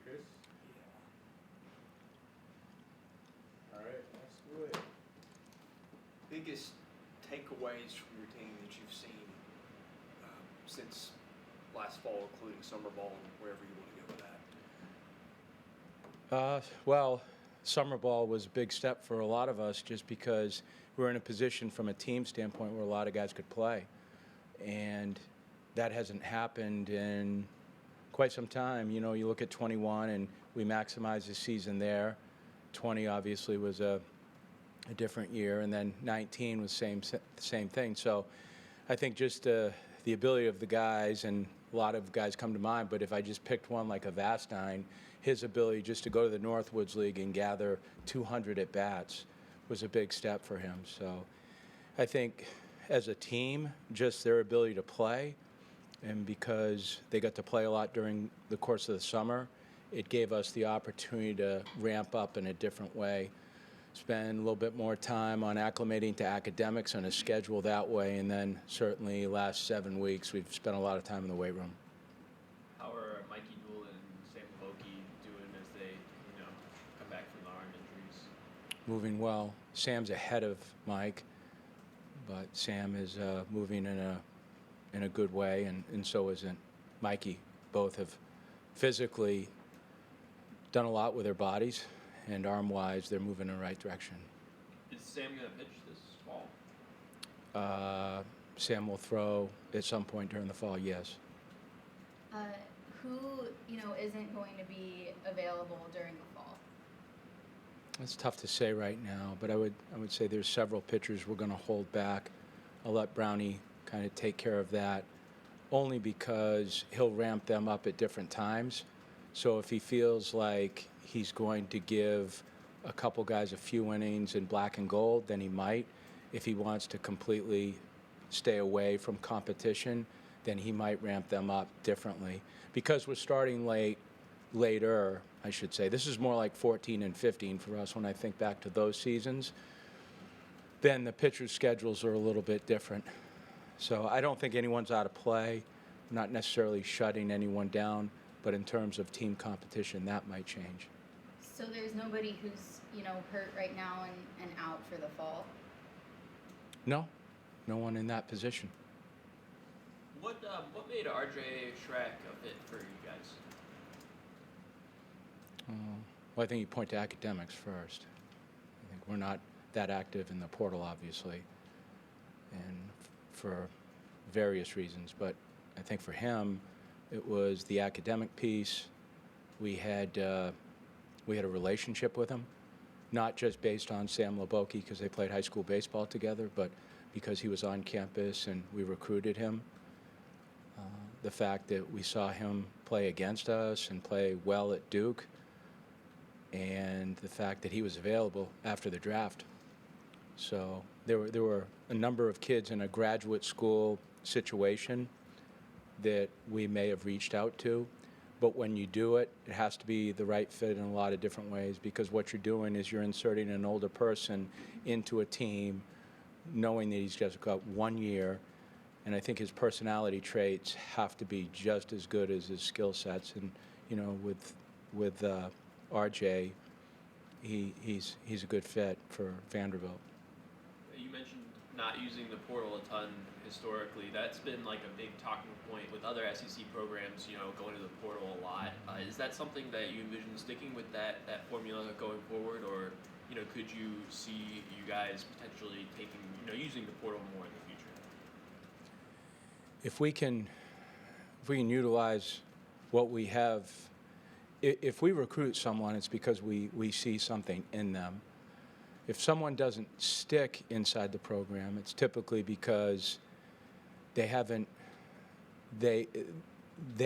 Chris? All right, absolutely. Biggest takeaways from your team that you've seen since last fall, including summer ball and wherever you want to go with that? Well, summer ball was a big step for a lot of us just because we're in a position from a team standpoint where a lot of guys could play. And that hasn't happened in quite some time. You know, you look at 21 and we maximized the season there. 20 obviously was a different year, and then 19 was same thing. So I think just the ability of the guys, and a lot of guys come to mind, but if I just picked one like a Vastine, his ability just to go to the Northwoods League and gather 200 at bats was a big step for him. So I think as a team, just their ability to play, and because they got to play a lot during the course of the summer, it gave us the opportunity to ramp up in a different way, spend a little bit more time on acclimating to academics on a schedule that way, and then certainly last 7 weeks we've spent a lot of time in the weight room. How are Mikey Dool and Sam Loki doing as they, come back from the arm injuries? Moving well. Sam's ahead of Mike, but Sam is moving in a good way, and so isn't Mikey. Both have physically done a lot with their bodies, and arm-wise, they're moving in the right direction. Is Sam going to pitch this fall? Sam will throw at some point during the fall, yes. Who, isn't going to be available during the fall? It's tough to say right now, but I would say there's several pitchers we're going to hold back. I'll let Brownie kind of take care of that, only because he'll ramp them up at different times. So if he feels like he's going to give a couple guys a few innings in black and gold, then he might. If he wants to completely stay away from competition, then he might ramp them up differently. Because we're starting later, I should say. This is more like 14 and 15 for us when I think back to those seasons. Then the pitchers' schedules are a little bit different. So I don't think anyone's out of play, not necessarily shutting anyone down, but in terms of team competition, that might change. So there's nobody who's, hurt right now and out for the fall? No one in that position. What made RJ Schreck a fit for you guys? Well, I think you point to academics first. I think we're not that active in the portal, obviously, and for various reasons. But I think for him, it was the academic piece. We had a relationship with him, not just based on Sam Loboki because they played high school baseball together, but because he was on campus and we recruited him. The fact that we saw him play against us and play well at Duke, and the fact that he was available after the draft. So there were a number of kids in a graduate school situation that we may have reached out to, but when you do it, it has to be the right fit in a lot of different ways, because what you're doing is you're inserting an older person into a team knowing that he's just got 1 year, and I think his personality traits have to be just as good as his skill sets. And with RJ, he's a good fit for Vanderbilt. You mentioned not using the portal a ton historically. That's been like a big talking point with other SEC programs, going to the portal a lot. Is that something that you envision sticking with that formula going forward, or could you see you guys potentially using the portal more in the future? If we can utilize what we have, if we recruit someone, it's because we see something in them. If someone doesn't stick inside the program, it's typically because they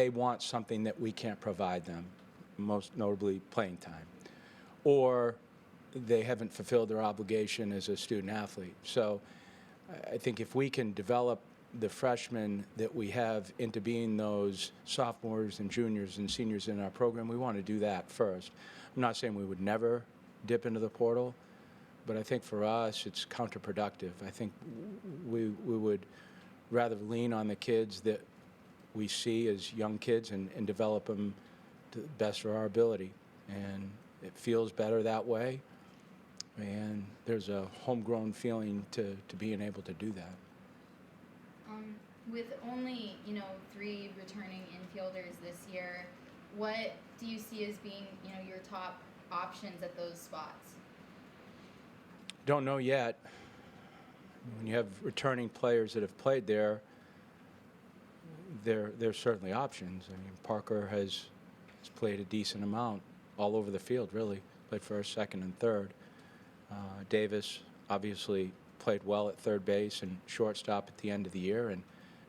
want something that we can't provide them, most notably playing time, or they haven't fulfilled their obligation as a student athlete. So I think if we can develop the freshmen that we have into being those sophomores and juniors and seniors in our program, we want to do that first. I'm not saying we would never dip into the portal, but I think for us it's counterproductive. I think we would rather lean on the kids that we see as young kids and develop them to the best of our ability. And it feels better that way. And there's a homegrown feeling to being able to do that. With only, 3 returning infielders this year, what do you see as being, your top options at those spots? Don't know yet. When you have returning players that have played there, there's certainly options. I mean, Parker has played a decent amount all over the field, really. Played first, second, and third. Davis obviously played well at third base and shortstop at the end of the year, and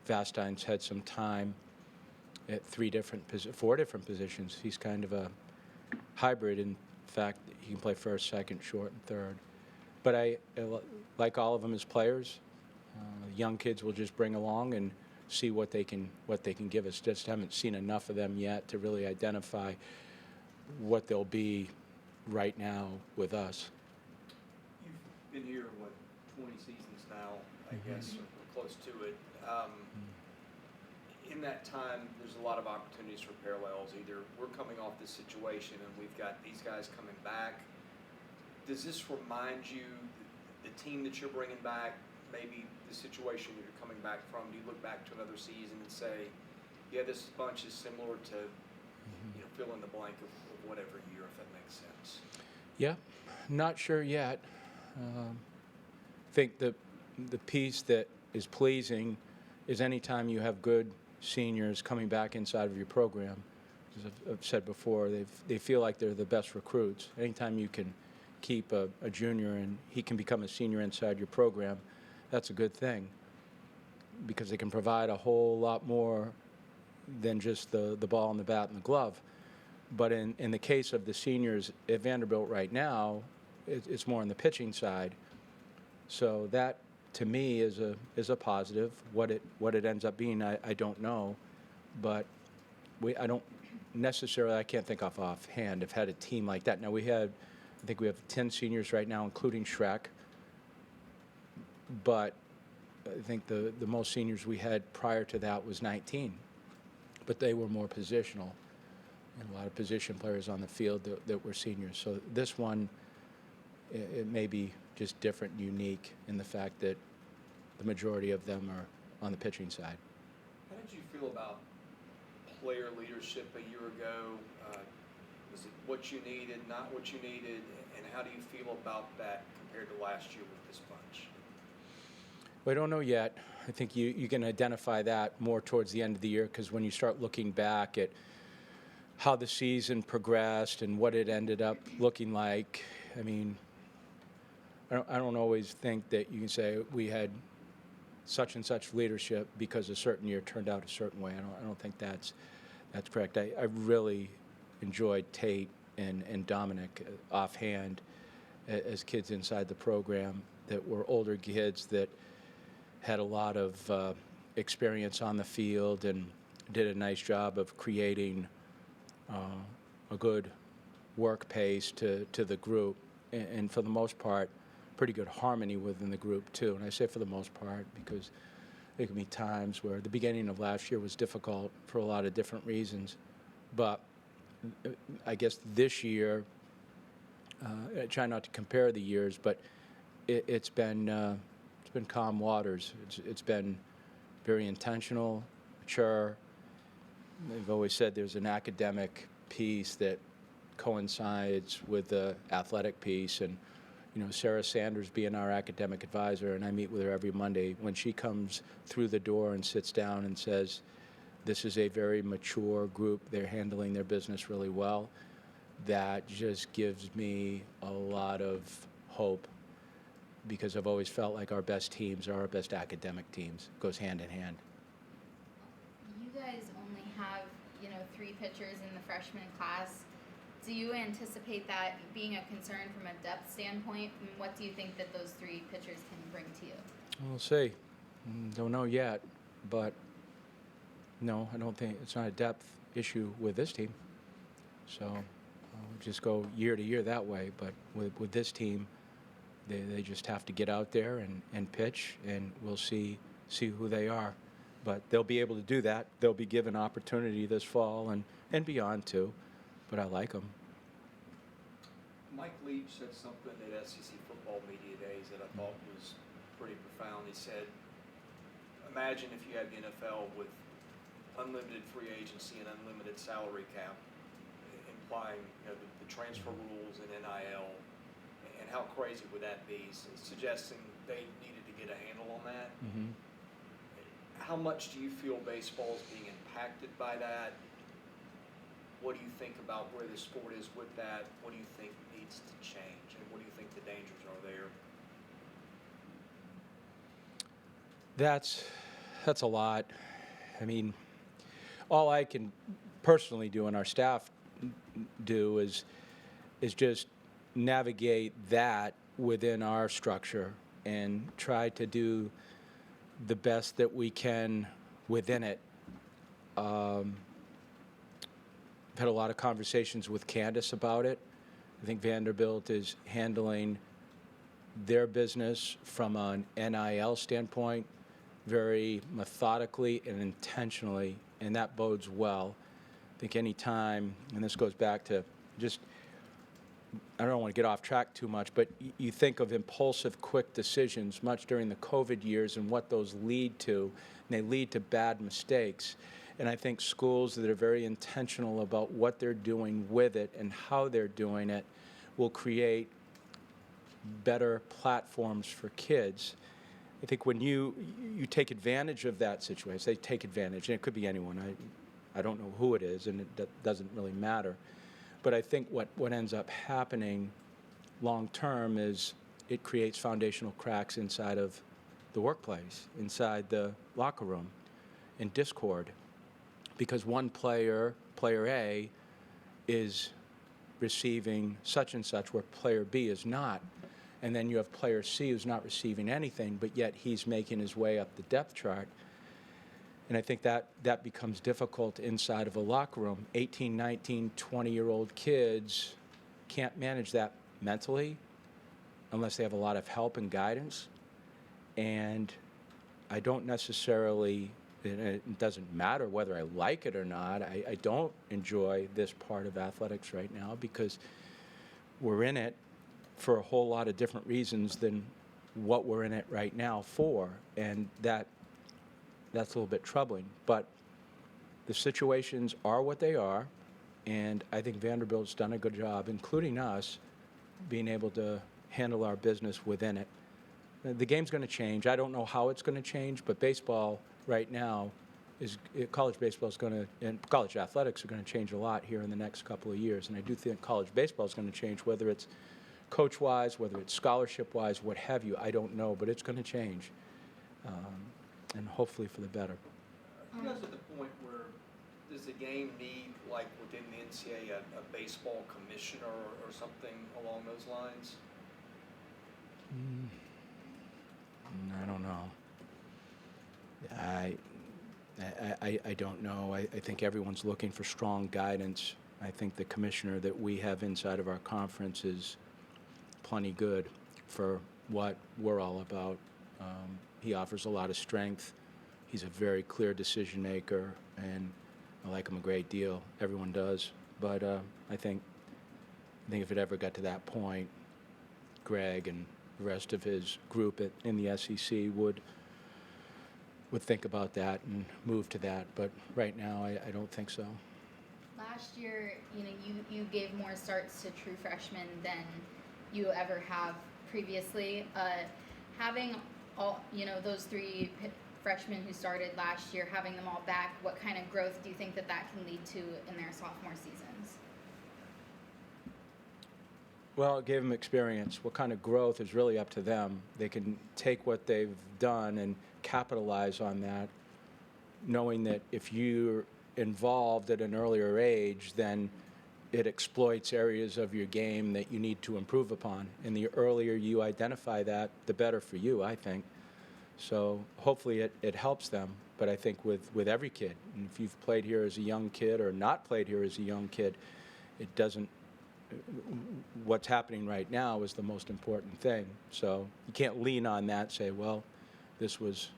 Vastein's had some time at 4 different positions. He's kind of a hybrid in fact. He can play first, second, short, and third. But I like all of them as players. Young kids will just bring along and see what they can give us. Just haven't seen enough of them yet to really identify what they'll be right now with us. You've been here, 20 seasons now, I guess, or close to it. In that time, there's a lot of opportunities for parallels. Either we're coming off this situation and we've got these guys coming back. Does this remind you, the team that you're bringing back, maybe the situation that you're coming back from? Do you look back to another season and say, yeah, this bunch is similar to, fill in the blank of whatever year, if that makes sense? Yeah, not sure yet. I think the piece that is pleasing is anytime you have good seniors coming back inside of your program. As I've said before, they feel like they're the best recruits. Anytime you can keep a junior and he can become a senior inside your program, that's a good thing, because they can provide a whole lot more than just the ball and the bat and the glove. But in the case of the seniors at Vanderbilt right now, it's more on the pitching side. So that, to me, is a positive. What it ends up being, I don't know, but I don't necessarily, I can't think offhand, have had a team like that. Now I think we have 10 seniors right now, including Shrek. But I think the most seniors we had prior to that was 19. But they were more positional, and a lot of position players on the field that were seniors. So this one, it may be just different and unique in the fact that the majority of them are on the pitching side. How did you feel about player leadership a year ago? Was it what you needed, not what you needed? And how do you feel about that compared to last year with this bunch? We don't know yet. I think you can identify that more towards the end of the year, because when you start looking back at how the season progressed and what it ended up looking like, I mean, I don't always think that you can say we had such and such leadership because a certain year turned out a certain way. I don't think that's correct. I really enjoyed Tate and Dominic offhand as kids inside the program that were older kids that had a lot of experience on the field and did a nice job of creating a good work pace to the group, and for the most part, pretty good harmony within the group too. And I say for the most part because there can be times where the beginning of last year was difficult for a lot of different reasons, but I guess this year, I try not to compare the years, but it's been calm waters. It's been very intentional, mature. They've always said there's an academic piece that coincides with the athletic piece, and Sarah Sanders being our academic advisor, and I meet with her every Monday. When she comes through the door and sits down and says, this is a very mature group, they're handling their business really well, that just gives me a lot of hope, because I've always felt like our best teams are our best academic teams. It goes hand in hand. You guys only have, 3 pitchers in the freshman class. Do you anticipate that being a concern from a depth standpoint? And what do you think that those 3 pitchers can bring to you? We'll see. Don't know yet, but no, I don't think it's not a depth issue with this team. So we'll just go year to year that way. But with this team, they just have to get out there and pitch, and we'll see who they are. But they'll be able to do that. They'll be given opportunity this fall and beyond too. but I like them. Mike Leach said something at SEC Football Media Days that I thought was pretty profound. He said, imagine if you had the NFL with unlimited free agency and unlimited salary cap, implying the transfer rules and NIL, and how crazy would that be? Suggesting they needed to get a handle on that. Mm-hmm. How much do you feel baseball is being impacted by that? What do you think about where the sport is with that? What do you think needs to change? And what do you think the dangers are there? That's a lot. I mean, all I can personally do and our staff do is just navigate that within our structure and try to do the best that we can within it. I've had a lot of conversations with Candace about it. I think Vanderbilt is handling their business from an NIL standpoint very methodically and intentionally, and that bodes well. I think any time, and this goes back to just, I don't want to get off track too much, but you think of impulsive, quick decisions much during the COVID years and what those lead to, and they lead to bad mistakes. And I think schools that are very intentional about what they're doing with it and how they're doing it will create better platforms for kids. I think when you take advantage of that situation, they take advantage, and it could be anyone. I don't know who it is, and it doesn't really matter. But I think what ends up happening long term is it creates foundational cracks inside of the workplace, inside the locker room, in discord. Because one player A, is receiving such and such where player B is not. And then you have player C who's not receiving anything, but yet he's making his way up the depth chart. And I think that becomes difficult inside of a locker room. 18, 19, 20-year-old kids can't manage that mentally unless they have a lot of help and guidance. And I don't necessarily, it doesn't matter whether I like it or not, I don't enjoy this part of athletics right now because we're in it for a whole lot of different reasons than what we're in it right now for. And that's a little bit troubling. But the situations are what they are, and I think Vanderbilt's done a good job, including us, being able to handle our business within it. The game's going to change. I don't know how it's going to change, but baseball right now college baseball is going to, and college athletics are going to change a lot here in the next couple of years. And I do think college baseball is going to change, whether it's coach-wise, whether it's scholarship-wise, what have you. I don't know, but it's going to change, and hopefully for the better. Are you guys at the point where does the game need, like within the NCAA, a baseball commissioner or something along those lines? I don't know. I don't know. I think everyone's looking for strong guidance. I think the commissioner that we have inside of our conference is plenty good for what we're all about. He offers a lot of strength. He's a very clear decision maker, and I like him a great deal. Everyone does. But I think if it ever got to that point, Greg and the rest of his group in the SEC would think about that and move to that. But right now, I don't think so. Last year, you gave more starts to true freshmen than you ever have previously. Having all, those three freshmen who started last year, having them all back, what kind of growth do you think that can lead to in their sophomore seasons? Well, it gave them experience. What kind of growth is really up to them. They can take what they've done and capitalize on that, knowing that if you're involved at an earlier age, then it exploits areas of your game that you need to improve upon. And the earlier you identify that, the better for you, I think. So hopefully it helps them. But I think with every kid, and if you've played here as a young kid or not played here as a young kid, it doesn't, what's happening right now is the most important thing. So you can't lean on that, say, well, this was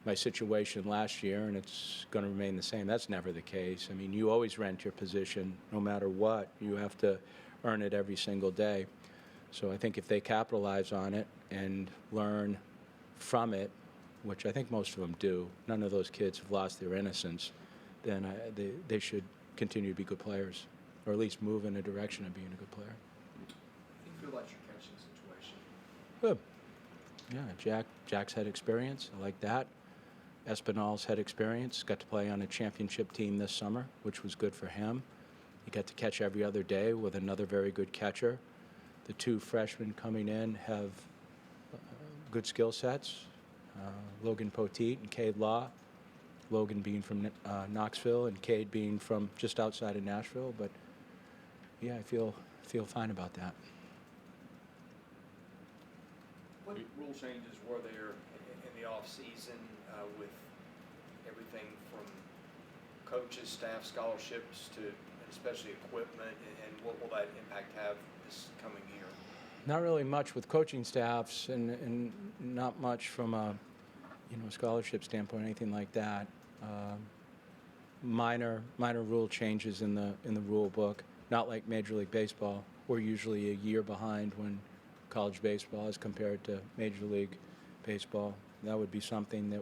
my situation last year, and it's going to remain the same. That's never the case. I mean, you always rent your position no matter what. You have to earn it every single day. So I think if they capitalize on it and learn from it, which I think most of them do, none of those kids have lost their innocence, then they should continue to be good players, or at least move in a direction of being a good player. How do you feel about your catching situation? Good. Yeah, Jack's had experience. I like that. Espinal's had experience. Got to play on a championship team this summer, which was good for him. He got to catch every other day with another very good catcher. The two freshmen coming in have good skill sets. Logan Poteet and Cade Law. Logan being from Knoxville and Cade being from just outside of Nashville. But yeah, I feel fine about that. What rule changes were there in the off-season with everything from coaches, staff, scholarships to especially equipment, and what will that impact have this coming year? Not really much with coaching staffs, and not much from a scholarship standpoint, anything like that. Minor rule changes in the rule book. Not like Major League Baseball. We're usually a year behind when college baseball is compared to Major League Baseball. That would be something that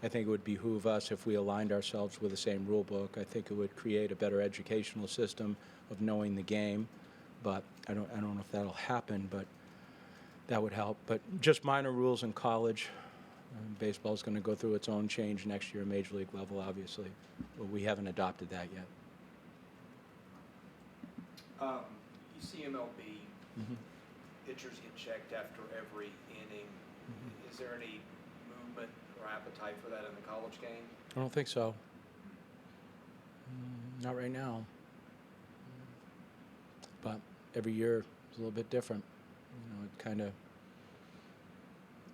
I think it would behoove us if we aligned ourselves with the same rule book. I think it would create a better educational system of knowing the game, but I don't know if that'll happen, but that would help. But just minor rules in college. Baseball is going to go through its own change next year, Major League level, obviously. But we haven't adopted that yet. You see MLB, pitchers get checked after every inning. Is there any movement or appetite for that in the college game? I don't think so. Not right now. But every year is a little bit different. It kind of...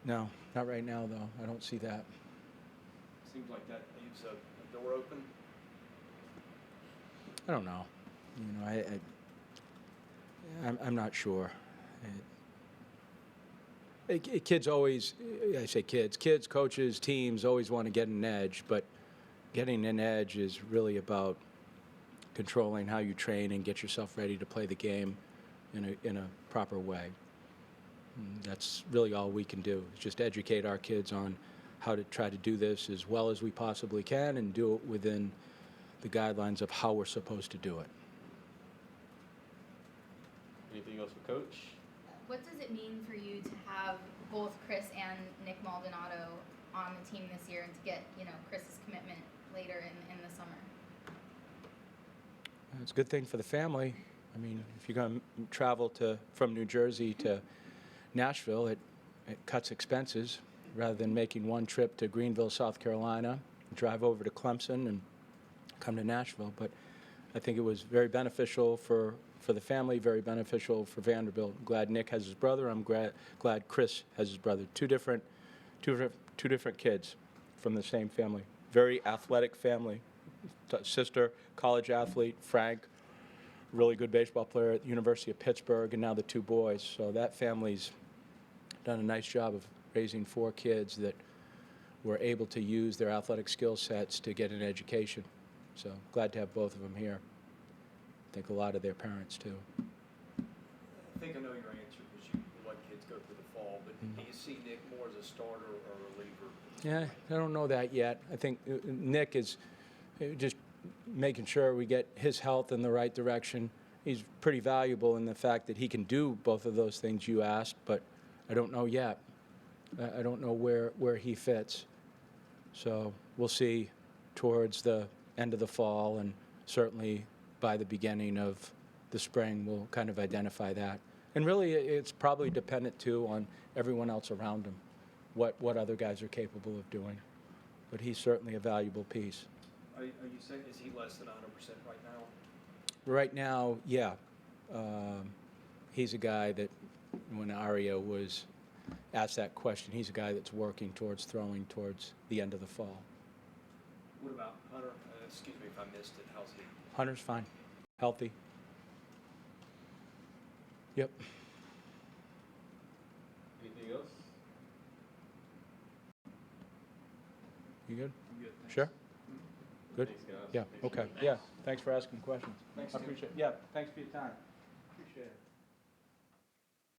No, not right now, though. I don't see that. Seems like that leaves a door open. I don't know. I'm not sure. Kids always, I say kids, coaches, teams always want to get an edge, but getting an edge is really about controlling how you train and get yourself ready to play the game in a proper way. And that's really all we can do, is just educate our kids on how to try to do this as well as we possibly can and do it within the guidelines of how we're supposed to do it. Anything else for Coach? What does it mean for you to have both Chris and Nick Maldonado on the team this year and to get, Chris's commitment later in the summer? It's a good thing for the family. I mean, if you're going to travel from New Jersey to Nashville, it cuts expenses rather than making one trip to Greenville, South Carolina, drive over to Clemson and come to Nashville. But I think it was very beneficial for the family, very beneficial for Vanderbilt. I'm glad Nick has his brother. I'm glad Chris has his brother. Two different kids from the same family. Very athletic family. Sister, college athlete, Frank, really good baseball player at the University of Pittsburgh, and now the two boys. So that family's done a nice job of raising 4 kids that were able to use their athletic skill sets to get an education. So glad to have both of them here. I think a lot of their parents, too. I think I know your answer because you let kids go through the fall, but do you see Nick more as a starter or a reliever? Yeah, I don't know that yet. I think Nick is just making sure we get his health in the right direction. He's pretty valuable in the fact that he can do both of those things you asked, but I don't know yet. I don't know where he fits. So we'll see towards the end of the fall, and certainly by the beginning of the spring we'll kind of identify that. And really it's probably dependent too on everyone else around him, what other guys are capable of doing. But he's certainly a valuable piece. Are you saying, is he less than 100% right now? Right now, yeah. He's a guy that, when Aria was asked that question, he's a guy that's working towards throwing towards the end of the fall. What about Hunter? Excuse me if I missed it. How's he? Hunter's fine, healthy. Yep. Anything else? You good? I'm good. Thanks. Sure? Good? Thanks, guys. Yeah, okay. Thanks. Yeah, thanks for asking questions. Thanks, I Tim. appreciate it. Yeah, thanks for your time. Appreciate it.